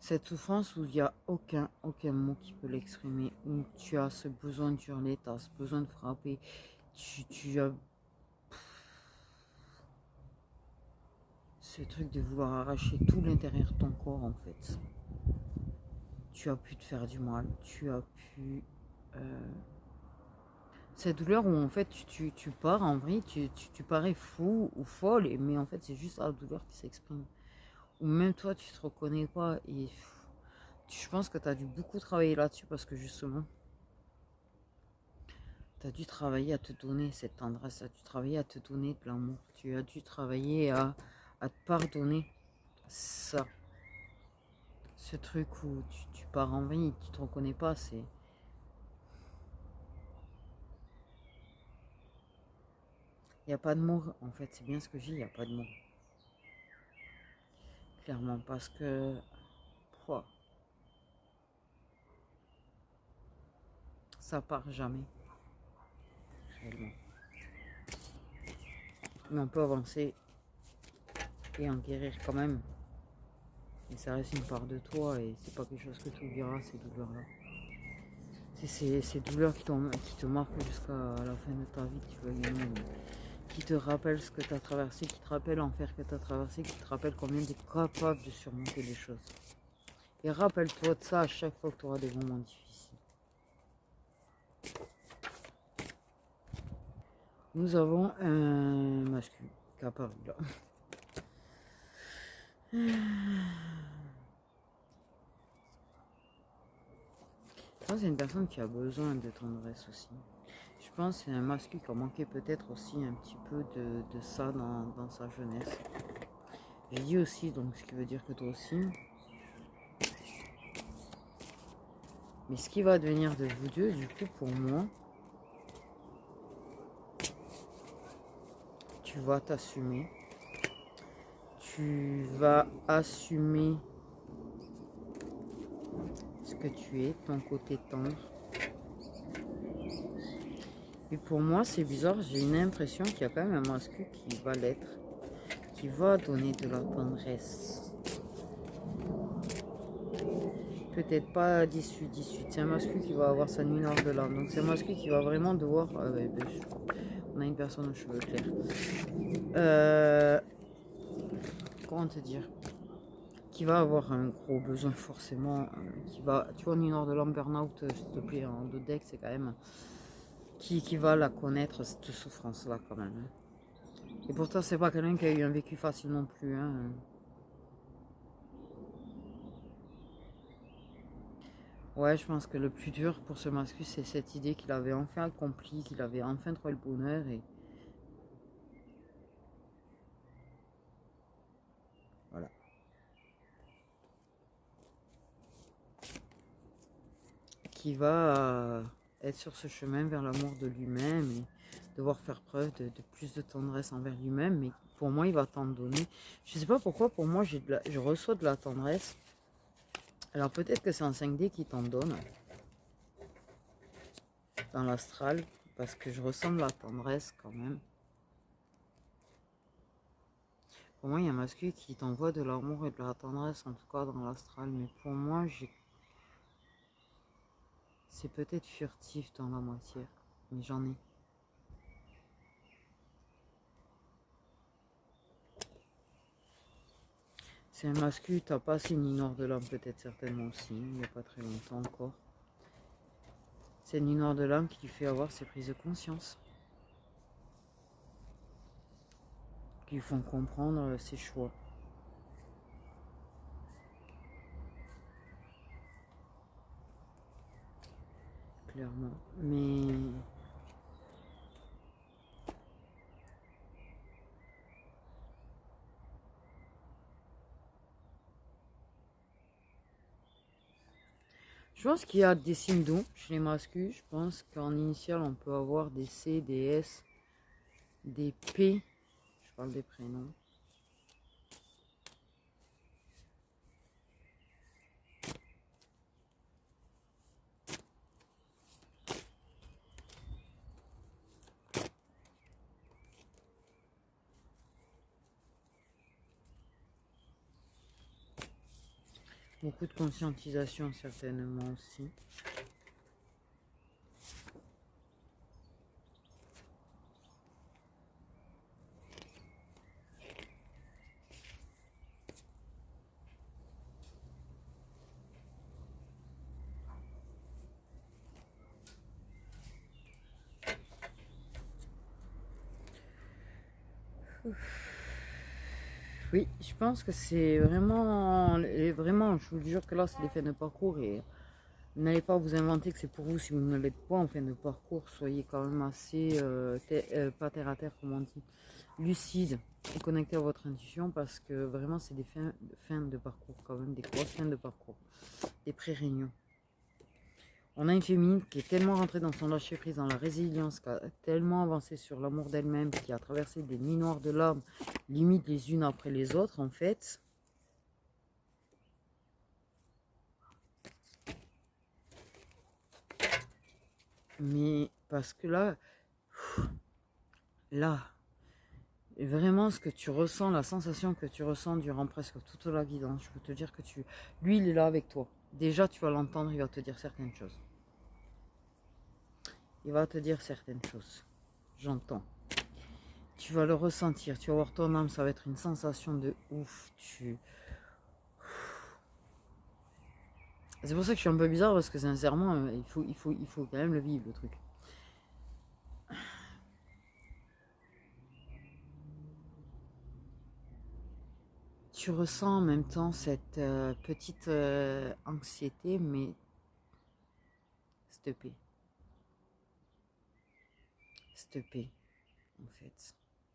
Cette souffrance où il n'y a aucun mot qui peut l'exprimer, où tu as ce besoin d'hurler, tu as ce besoin de frapper, tu as ce truc de vouloir arracher tout l'intérieur de ton corps en fait. Tu as pu te faire du mal, tu as pu... cette douleur où en fait tu pars en vrille, tu parais fou ou folle, mais en fait c'est juste la douleur qui s'exprime. Ou même toi tu te reconnais pas et je pense que tu as dû beaucoup travailler là-dessus parce que justement tu as dû travailler à te donner cette tendresse, tu as dû travailler à te donner de l'amour, tu as dû travailler à te pardonner ça. Ce truc où tu pars en vrille, tu te reconnais pas, c'est... Il n'y a pas de mots, en fait, c'est bien ce que je dis, il n'y a pas de mots. Clairement, parce que... Pouah, ça part jamais, réellement. Mais on peut avancer et en guérir quand même. Mais ça reste une part de toi et c'est pas quelque chose que tu oublieras, ces douleurs-là. C'est ces douleurs qui te marquent jusqu'à la fin de ta vie, tu vois, qui te rappellent ce que tu as traversé, qui te rappellent l'enfer que tu as traversé, qui te rappellent combien tu es capable de surmonter les choses. Et rappelle-toi de ça à chaque fois que tu auras des moments difficiles. Nous avons un masculin qui est apparu là. Ça, c'est une personne qui a besoin de tendresse aussi. Je pense que c'est un masculin qui a manqué peut-être aussi un petit peu de ça dans sa jeunesse. J'ai dit aussi, donc ce qui veut dire que toi aussi. Mais ce qui va devenir de vous deux, du coup, pour moi, tu vas t'assumer. Tu vas assumer ce que tu es, ton côté tendre. Et pour moi, c'est bizarre, j'ai une impression qu'il y a quand même un masculin qui va l'être, qui va donner de la tendresse. Peut-être pas 18, c'est un masculin qui va avoir sa nuit noire de l'âme. Donc c'est un masculin qui va vraiment devoir... on a une personne aux cheveux clairs. Comment te dire, qui va avoir un gros besoin forcément, qui va, tu vois, nuit noire de l'âme, burn-out, s'il te plaît, en deux decks, c'est quand même... Qui va la connaître, cette souffrance-là quand même. Et pourtant, c'est pas quelqu'un qui a eu un vécu facile non plus. Hein. Ouais, je pense que le plus dur pour ce masculin, c'est cette idée qu'il avait enfin accompli, qu'il avait enfin trouvé le bonheur. Et voilà. Qui va être sur ce chemin vers l'amour de lui-même et devoir faire preuve de plus de tendresse envers lui-même. Mais pour moi, il va t'en donner. Je sais pas pourquoi, pour moi, je reçois de la tendresse. Alors peut-être que c'est un 5D qui t'en donne dans l'astral, parce que je ressens de la tendresse quand même. Pour moi, il y a un masculin qui t'envoie de l'amour et de la tendresse, en tout cas dans l'astral. Mais pour moi, c'est peut-être furtif dans la matière. Mais j'en ai. C'est un masculin, t'as passé une nuit noire de l'âme peut-être certainement aussi, il n'y a pas très longtemps encore. C'est une nuit noire de l'âme qui lui fait avoir ses prises de conscience. Qui lui font comprendre ses choix. Clairement. Mais... je pense qu'il y a des signes d'eau chez les masculins. Je pense qu'en initial, on peut avoir des C, des S, des P. Je parle des prénoms. Beaucoup de conscientisation certainement aussi. Oui, je pense que c'est vraiment, vraiment, je vous jure que là, c'est des fins de parcours et n'allez pas vous inventer que c'est pour vous si vous ne l'êtes pas en fin de parcours. Soyez quand même assez, pas terre à terre, comme on dit, lucide et connecté à votre intuition parce que vraiment, c'est des fins de parcours quand même, des grosses fins de parcours, des pré-réunions. On a une féminine qui est tellement rentrée dans son lâcher-prise, dans la résilience, qui a tellement avancé sur l'amour d'elle-même, qui a traversé des nuits noires de l'âme, limite les unes après les autres, en fait. Mais parce que là, vraiment ce que tu ressens, la sensation que tu ressens durant presque toute la guidance, je peux te dire que lui, il est là avec toi. Déjà, tu vas l'entendre, il va te dire certaines choses. Il va te dire certaines choses. J'entends. Tu vas le ressentir, tu vas voir ton âme, ça va être une sensation de ouf. C'est pour ça que je suis un peu bizarre parce que sincèrement, il faut quand même le vivre le truc. tu ressens en même temps cette petite anxiété, mais s'il te plaît, s'il te plaît, en fait.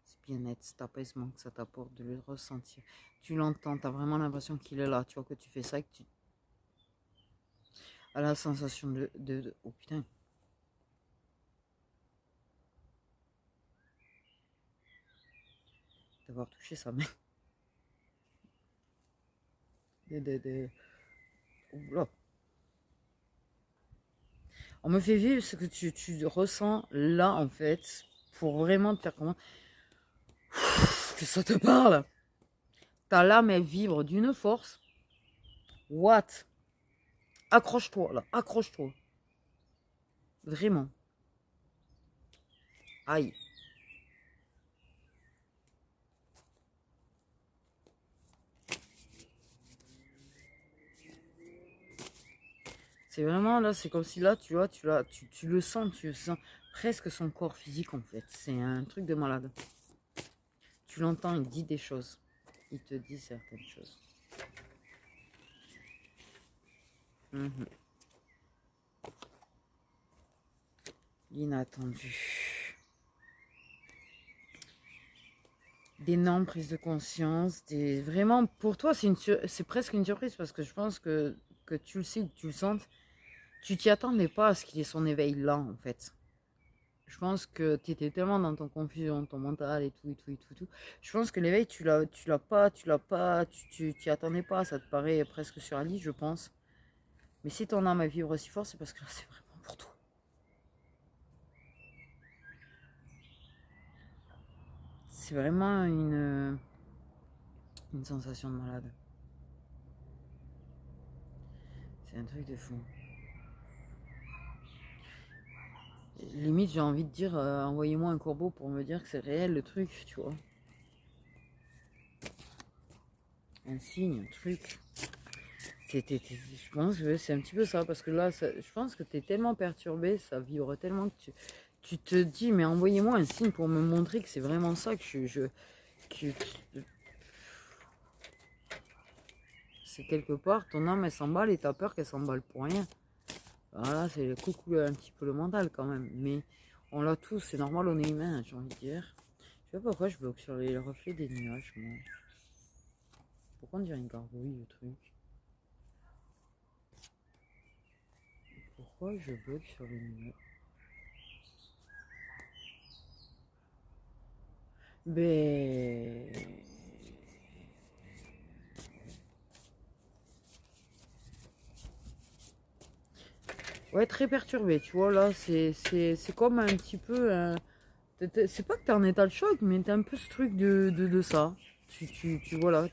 C'est bien-être, cet apaisement que ça t'apporte de le ressentir. Tu l'entends, tu as vraiment l'impression qu'il est là. Tu vois que tu fais ça et que tu as la sensation oh putain. D'avoir touché sa main. Oula. On me fait vivre ce que tu ressens là, en fait, pour vraiment te faire comprendre que ça te parle. Ta lame, elle vibre d'une force. What? Accroche-toi, là, accroche-toi. Vraiment. Aïe. C'est vraiment là, c'est comme si là, tu vois, tu le sens presque son corps physique en fait. C'est un truc de malade. Tu l'entends, il dit des choses. Il te dit certaines choses. Mhm. L'inattendu. D'énormes prises de conscience. Vraiment, pour toi, c'est presque une surprise parce que je pense que tu le sais ou que tu le sens. Tu t'y attendais pas à ce qu'il ait son éveil là en fait. Je pense que tu étais tellement dans ton confusion, ton mental et tout, et tout, et tout, et tout. Je pense que l'éveil, tu t'y attendais pas, ça te paraît presque surréaliste, je pense. Mais si ton âme vibre si fort, c'est parce que là, c'est vraiment pour toi. C'est vraiment une sensation de malade. C'est un truc de fou. Limite, j'ai envie de dire, envoyez-moi un corbeau pour me dire que c'est réel le truc, tu vois. Un signe, un truc. Je pense que c'est un petit peu ça, parce que là, je pense que tu es tellement perturbé, ça vibre tellement que tu te dis, mais envoyez-moi un signe pour me montrer que c'est vraiment ça que c'est quelque part, ton âme elle s'emballe et t'as peur qu'elle s'emballe pour rien. Voilà, c'est le coucou un petit peu le mental quand même, mais on l'a tous, c'est normal, on est humain, j'ai envie de dire. Je sais pas pourquoi je bloque sur les reflets des nuages, moi. Pourquoi on dirait une gargouille, le truc? Pourquoi je bloque sur les nuages? Ben... Ouais, très perturbé, tu vois, là, c'est comme un petit peu... c'est pas que t'es en état de choc, mais t'as un peu ce truc de ça. Voilà,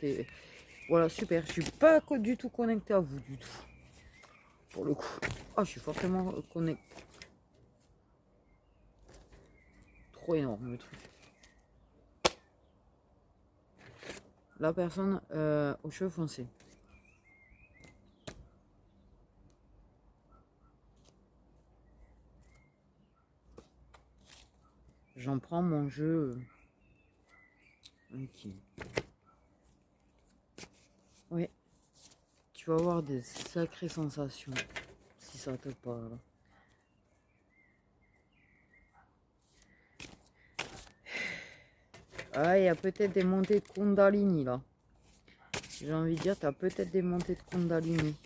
voilà, super. Je suis pas du tout connecté à vous, du tout. Pour le coup. Ah, je suis fortement connecté. Trop énorme, le truc. La personne aux cheveux foncés. J'en prends mon jeu. Ok. Ouais. Tu vas avoir des sacrées sensations. Si ça te parle. Ah, il y a peut-être des montées de Kundalini là. J'ai envie de dire, tu as peut-être des montées de Kundalini.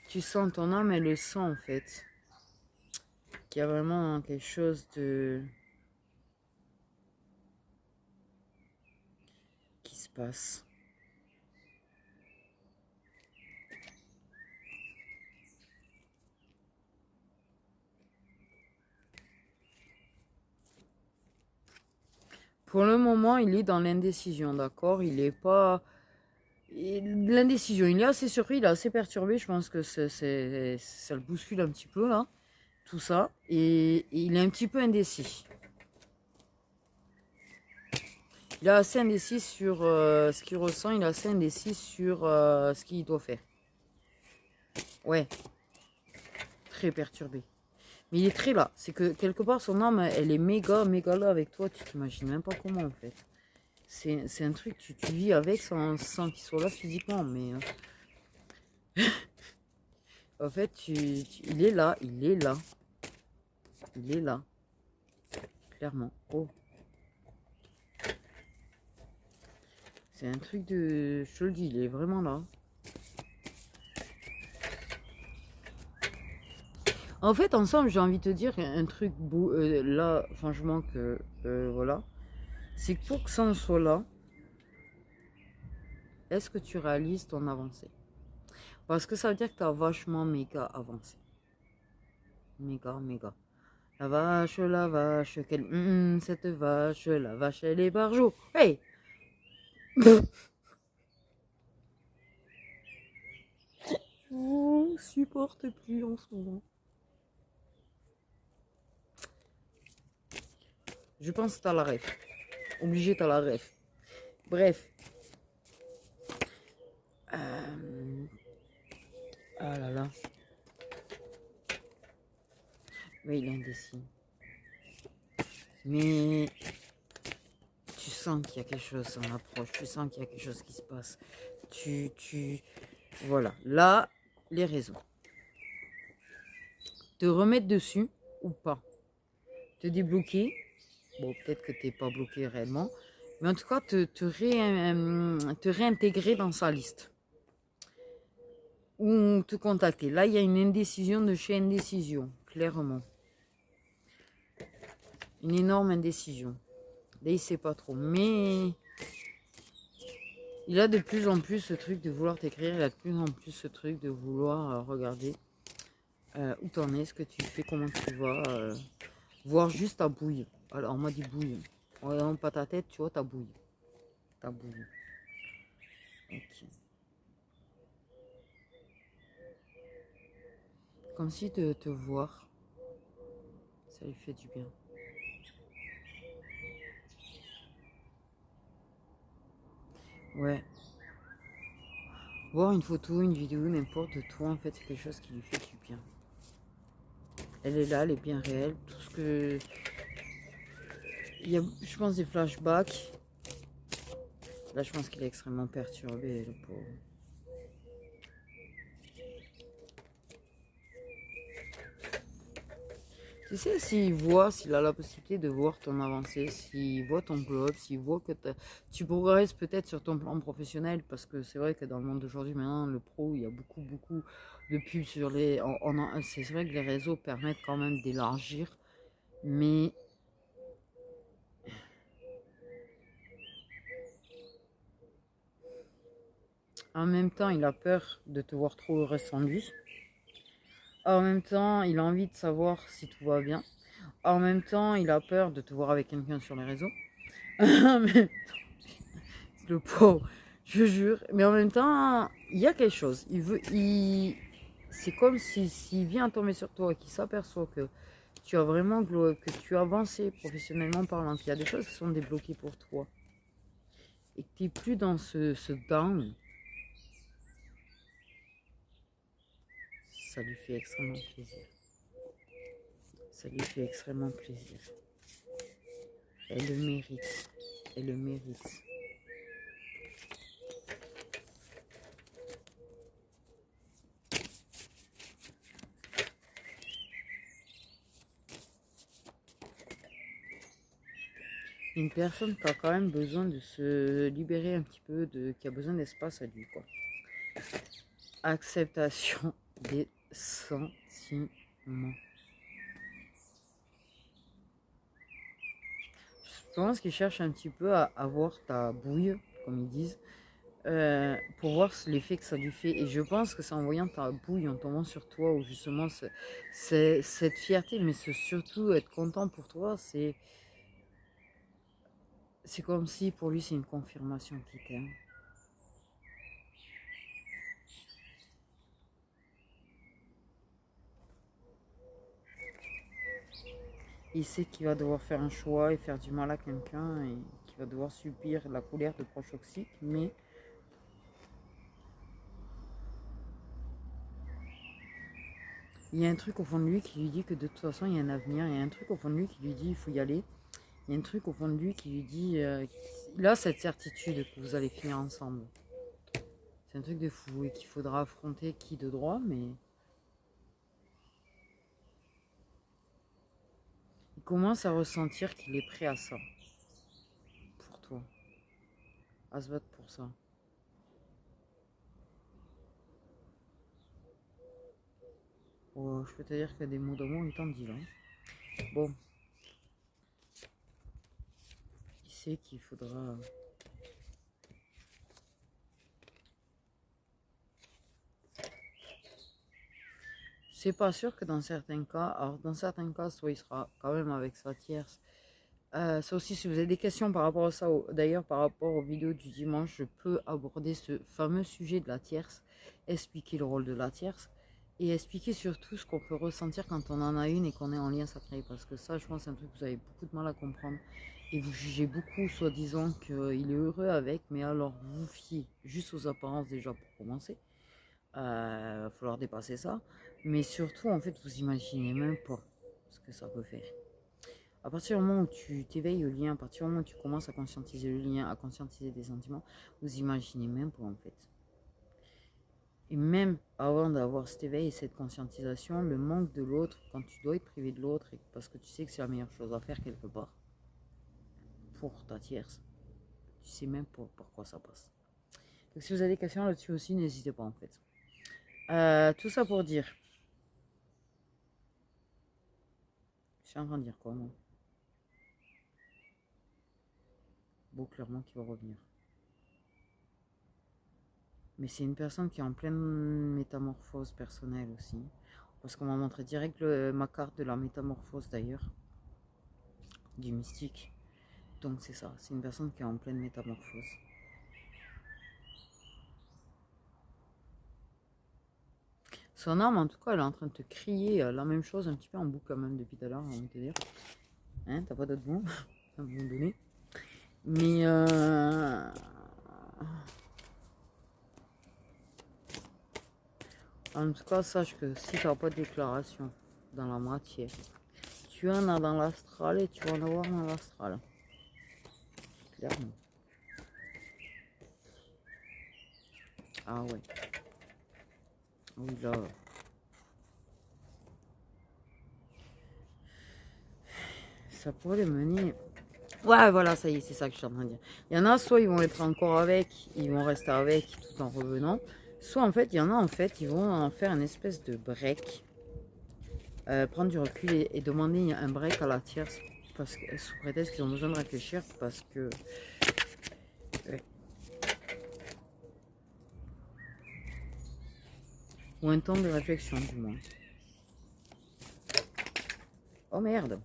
Tu sens ton âme, elle le sent en fait. Qu'il y a vraiment quelque chose qui se passe. Pour le moment, il est dans l'indécision, d'accord? Il est pas... L'indécision, il est assez surpris, il est assez perturbé. Je pense que ça le bouscule un petit peu, là. Tout ça. Et il est un petit peu indécis. Il est assez indécis sur ce qu'il ressent. Il est assez indécis sur ce qu'il doit faire. Ouais. très perturbé. Mais il est très là. C'est que quelque part, son âme, elle est méga, méga là avec toi. Tu t'imagines même pas comment, en fait. C'est un truc, tu vis avec sans qu'il soit là physiquement. Mais en fait, il est là, il est là. Il est là. Clairement. Oh. C'est un truc de... Je te le dis, il est vraiment là. En fait, ensemble, j'ai envie de te dire un truc là, franchement, que voilà. C'est que pour que ça en soit là, est-ce que tu réalises ton avancée? Parce que ça veut dire que tu as vachement méga avancé. Méga, méga. La vache, cette vache, la vache, elle est par jour. Hey! Je supporte plus en ce moment. Je pense que t'as la ref. Obligé, t'as la ref. Bref. Ah là là. Oui, il est indécis. Mais tu sens qu'il y a quelque chose en approche. Tu sens qu'il y a quelque chose qui se passe. Voilà. Là, les raisons. Te remettre dessus ou pas. Te débloquer. Bon, peut-être que tu n'es pas bloqué réellement. Mais en tout cas, te réintégrer dans sa liste. Ou te contacter. Là, il y a une indécision de chez indécision. Clairement. Une énorme indécision. Là, il ne sait pas trop. Mais il a de plus en plus ce truc de vouloir t'écrire. Il a de plus en plus ce truc de vouloir regarder où t'en es, ce que tu fais, comment tu vas. Voir juste ta bouille. Alors, on m'a dit bouille. En regardant pas ta tête, tu vois ta bouille. Ta bouille. Ok. Comme si de te voir, ça lui fait du bien. Ouais. Voir une photo, une vidéo, n'importe de toi, en fait, c'est quelque chose qui lui fait du bien. Elle est là, elle est bien réelle. Tout ce que... Il y a, je pense, des flashbacks. Là, je pense qu'il est extrêmement perturbé, le pauvre. Tu sais, s'il a la possibilité de voir ton avancée, s'il voit ton glow-up, s'il voit que tu progresses peut-être sur ton plan professionnel, parce que c'est vrai que dans le monde d'aujourd'hui, maintenant, le pro, il y a beaucoup, beaucoup de pubs sur les... c'est vrai que les réseaux permettent quand même d'élargir, mais... En même temps, il a peur de te voir trop heureux sans lui. En même temps, il a envie de savoir si tout va bien. En même temps, il a peur de te voir avec quelqu'un sur les réseaux. Mais le pauvre, je jure. Mais en même temps, il y a quelque chose. C'est comme s'il vient tomber sur toi et qu'il s'aperçoit que tu as vraiment que tu as avancé professionnellement parlant, qu'il y a des choses qui sont débloquées pour toi et que tu n'es plus dans ce down. Ça lui fait extrêmement plaisir. Ça lui fait extrêmement plaisir. Elle le mérite. Elle le mérite. Une personne qui a quand même besoin de se libérer un petit peu, qui a besoin d'espace à lui, quoi. Acceptation des sentiments. Je pense qu'il cherche un petit peu à avoir ta bouille, comme ils disent, pour voir l'effet que ça lui fait. Et je pense que c'est en voyant ta bouille, en tombant sur toi, ou justement cette fierté, mais surtout être content pour toi, c'est comme si pour lui c'est une confirmation qu'il t'aime. Il sait qu'il va devoir faire un choix et faire du mal à quelqu'un et qu'il va devoir subir la colère de proches toxiques, mais Il y a un truc au fond de lui qui lui dit que de toute façon, il y a un avenir. Il y a un truc au fond de lui qui lui dit il faut y aller. Il y a un truc au fond de lui qui lui dit il a cette certitude que vous allez finir ensemble. C'est un truc de fou et qu'il faudra affronter qui de droit, mais il commence à ressentir qu'il est prêt à ça. Pour toi. À se battre pour ça. Oh, je peux te dire qu'il y a des mots d'amour, il t'en dit là. Bon. Il sait qu'il faudra... C'est pas sûr que dans certains cas, alors dans certains cas, soit il sera quand même avec sa tierce. Ça aussi, si vous avez des questions par rapport à ça, d'ailleurs par rapport aux vidéos du dimanche, je peux aborder ce fameux sujet de la tierce, expliquer le rôle de la tierce et expliquer surtout ce qu'on peut ressentir quand on en a une et qu'on est en lien sacré. Parce que ça, je pense, c'est un truc que vous avez beaucoup de mal à comprendre. Et vous jugez beaucoup, soi-disant qu'il est heureux avec, mais alors vous fiez juste aux apparences déjà pour commencer. Il va falloir dépasser ça. Mais surtout, en fait, vous imaginez même pas ce que ça peut faire. À partir du moment où tu t'éveilles au lien, à partir du moment où tu commences à conscientiser le lien, à conscientiser des sentiments, vous imaginez même pas en fait. Et même avant d'avoir cet éveil et cette conscientisation, le manque de l'autre, quand tu dois être privé de l'autre, parce que tu sais que c'est la meilleure chose à faire quelque part, pour ta tierce, tu sais même pas pourquoi ça passe. Donc si vous avez des questions là-dessus aussi, n'hésitez pas en fait. Tout ça pour dire. Je suis en train de dire quoi moi? Bon, clairement qui va revenir. Mais c'est une personne qui est en pleine métamorphose personnelle aussi. Parce qu'on m'a montré direct ma carte de la métamorphose d'ailleurs. Du mystique. Donc c'est ça, c'est une personne qui est en pleine métamorphose. Son âme en tout cas elle est en train de te crier la même chose un petit peu en boucle quand même depuis tout à l'heure, on va te dire. Hein, t'as pas d'autre mot à un moment donné. Mais en tout cas sache que si tu n'as pas de déclaration dans la matière, tu en as dans l'astral et tu vas en avoir dans l'astral. Clairement. Ah ouais. Oui là. Ça pourrait les mener. Ouais voilà, ça y est, c'est ça que je suis en train de dire. Il y en a, soit ils vont être encore avec, ils vont rester avec tout en revenant. Soit en fait, il y en a en fait, ils vont en faire une espèce de break. Prendre du recul et demander un break à la tierce. Parce que, sous prétexte qu'ils ont besoin de réfléchir. Parce que... Ouais. Ou un temps de réflexion du moins. Oh merde.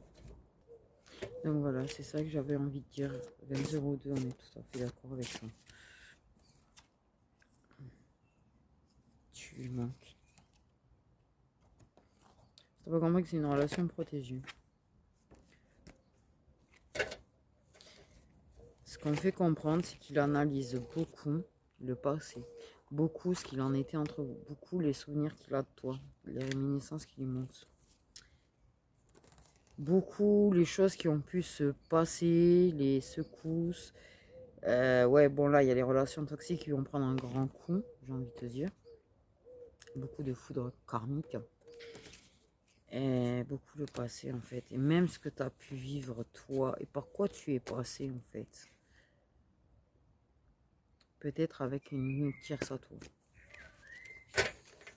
Donc voilà, c'est ça que j'avais envie de dire. 20,02, on est tout à fait d'accord avec ça. Tu lui manques. T'as pas compris que c'est une relation protégée. Ce qu'on fait comprendre, c'est qu'il analyse beaucoup le passé. Beaucoup ce qu'il en était entre vous. Beaucoup les souvenirs qu'il a de toi. Les réminiscences qui lui montent. Beaucoup les choses qui ont pu se passer, les secousses. Ouais, bon là, il y a les relations toxiques qui vont prendre un grand coup, j'ai envie de te dire. Beaucoup de foudre karmique. Et beaucoup le passé, en fait. Et même ce que tu as pu vivre, toi, et par quoi tu es passé, en fait. Peut-être avec une tierce à toi.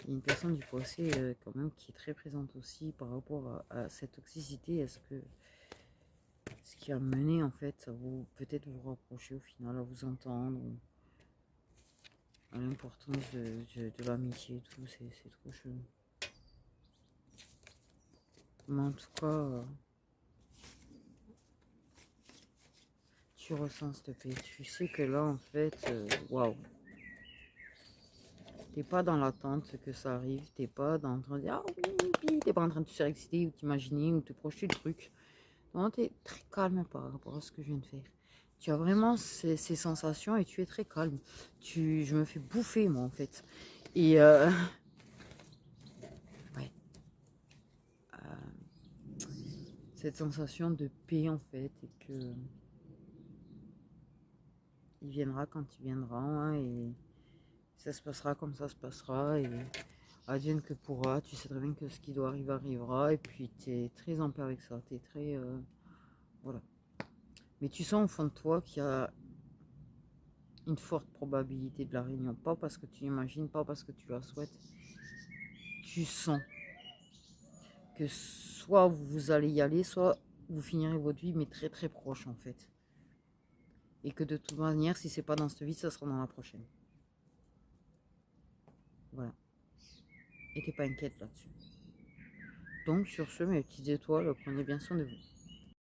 Il y a une personne du passé, quand même, qui est très présente aussi par rapport à cette toxicité. Est-ce que ce qui a mené, en fait, à vous, peut-être vous rapprocher au final, à vous entendre, à l'importance de l'amitié et tout, c'est trop chelou. Mais en tout cas, tu ressens cette paix. Tu sais que là, en fait, waouh. T'es pas dans l'attente que ça arrive. T'es pas dans en train de dire, ah oui, t'es pas en train de te faire exciter ou t'imaginer ou te projeter le truc. Non, t'es très calme par rapport à ce que je viens de faire. Tu as vraiment ces sensations et tu es très calme. Je me fais bouffer, moi, en fait. Et ouais. cette sensation de paix en fait, et que il viendra quand il viendra, hein, et ça se passera comme ça se passera, et advienne que pourra. Tu sais très bien que ce qui doit arriver arrivera, et puis tu es très en paix avec ça, tu es très... voilà. Mais tu sens au fond de toi qu'il y a une forte probabilité de la réunion, pas parce que tu imagines, pas parce que tu la souhaites. Tu sens que soit vous allez y aller, soit vous finirez votre vie, mais très très proche en fait. Et que de toute manière, si c'est pas dans cette vie, ça sera dans la prochaine. Voilà. Et t'es pas inquiète là-dessus. Donc sur ce, mes petites étoiles, prenez bien soin de vous.